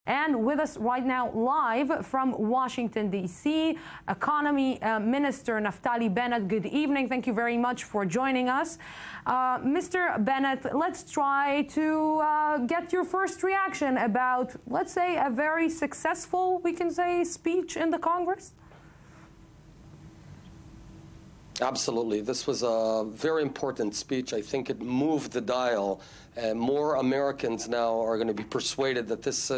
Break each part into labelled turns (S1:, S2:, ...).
S1: And with us right now, live from Washington, D.C., Economy Minister Naftali Bennett. Good evening. Thank you very much for joining us. Mr. Bennett, let's try to get your first reaction about, let's say, a very successful, we can say, speech in the Congress.
S2: Absolutely. This was a very important speech. I think it moved the dial. More Americans now are going to be persuaded that this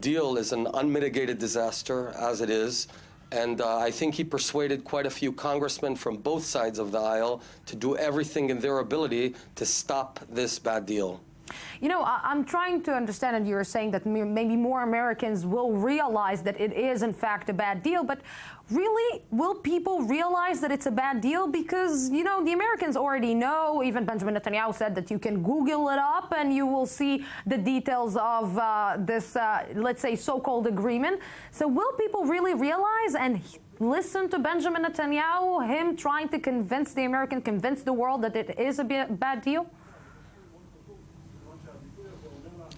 S2: deal is an unmitigated disaster, as it is. And I think he persuaded quite a few congressmen from both sides of the aisle to do everything in their ability to stop this bad deal.
S1: You know, I'm trying to understand, and you're saying that maybe more Americans will realize that it is, in fact, a bad deal. But really, will people realize that it's a bad deal? Because, you know, the Americans already know. Even Benjamin Netanyahu said that you can Google it up and you will see the details of this, let's say, so-called agreement. So will people really realize and listen to Benjamin Netanyahu, him trying to convince the Americans, convince the world that it is a bad deal?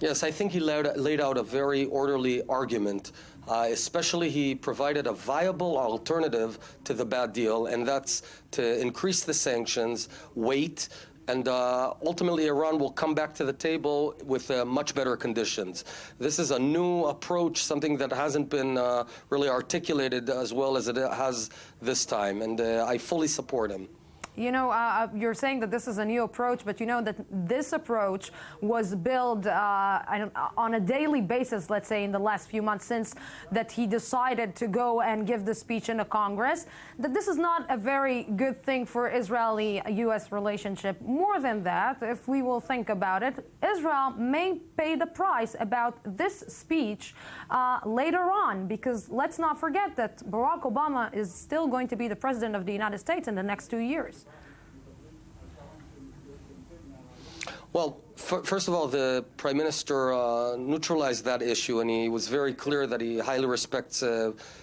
S2: Yes, I think he laid out a very orderly argument. Especially, he provided a viable alternative to the bad deal, and that's to increase the sanctions, wait, and ultimately Iran will come back to the table with much better conditions. This is a new approach, something that hasn't been really articulated as well as it has this time, and I fully support him.
S1: You know, you're saying that this is a new approach, but you know that this approach was built on a daily basis, let's say, in the last few months since that he decided to go and give the speech in the Congress, that this is not a very good thing for Israeli-U.S. relationship. More than that, if we will think about it, Israel may pay the price about this speech later on, because let's not forget that Barack Obama is still going to be the president of the United States in the next 2 years.
S2: Well, first of all, the Prime Minister neutralized that issue, and he was very clear that he highly respects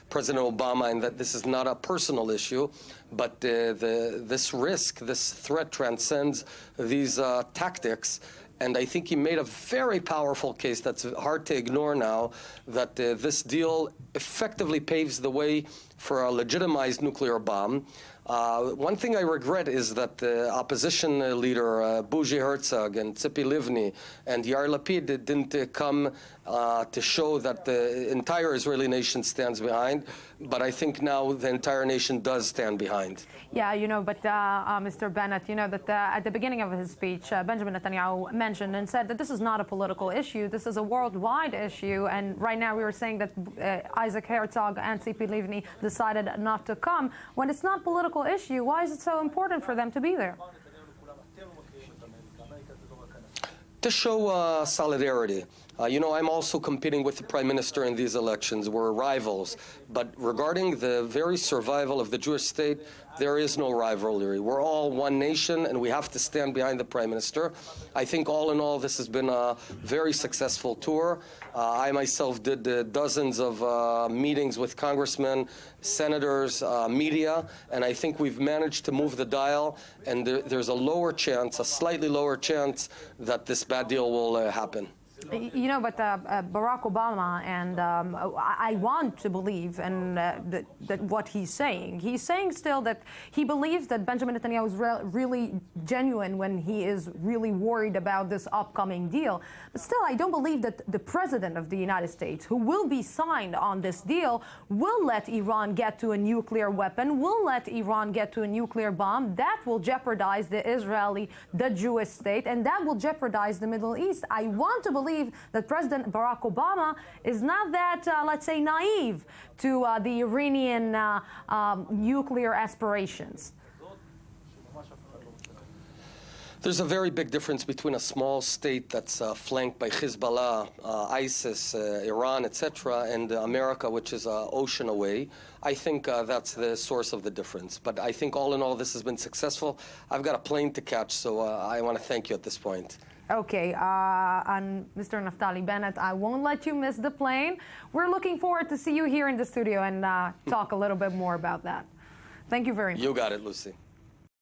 S2: President Obama and that this is not a personal issue, but this risk, this threat transcends these tactics. And I think he made a very powerful case that's hard to ignore now, that this deal effectively paves the way for a legitimized nuclear bomb. One thing I regret is that the opposition leader, Bougie Herzog and Tzipi Livni and Yair Lapid didn't come to show that the entire Israeli nation stands behind. But I think now the entire nation does stand behind.
S1: Yeah, you know, but Mr. Bennett, you know that at the beginning of his speech, Benjamin Netanyahu mentioned and said that this is not a political issue. This is a worldwide issue. And right now we were saying that Isaac Herzog and Tzipi Livni decided not to come. When it's not political issue, why is it so important for them to be there?
S2: To show solidarity. You know, I'm also competing with the Prime Minister in these elections. We're rivals. But regarding the very survival of the Jewish state, there is no rivalry. We're all one nation, and we have to stand behind the Prime Minister. I think all in all, this has been a very successful tour. I myself did dozens of meetings with congressmen, senators, media, and I think we've managed to move the dial, and there's a lower chance, a slightly lower chance, that this bad deal will happen.
S1: You know, but Barack Obama, and I want to believe and that what he's saying still that he believes that Benjamin Netanyahu is really genuine when he is really worried about this upcoming deal. But still, I don't believe that the president of the United States, who will be signed on this deal, will let Iran get to a nuclear weapon, will let Iran get to a nuclear bomb. That will jeopardize the Jewish state, and that will jeopardize the Middle East. I want to believe that President Barack Obama is not that, let's say, naive to the Iranian nuclear aspirations.
S2: There's a very big difference between a small state that's flanked by Hezbollah, ISIS, Iran, etc., and America, which is an ocean away. I think that's the source of the difference. But I think all in all, this has been successful. I've got a plane to catch, so I want to thank you at this point.
S1: Okay, and Mr. Naftali Bennett, I won't let you miss the plane. We're looking forward to see you here in the studio and talk a little bit more about that. Thank you very much.
S2: You got it, Lucy.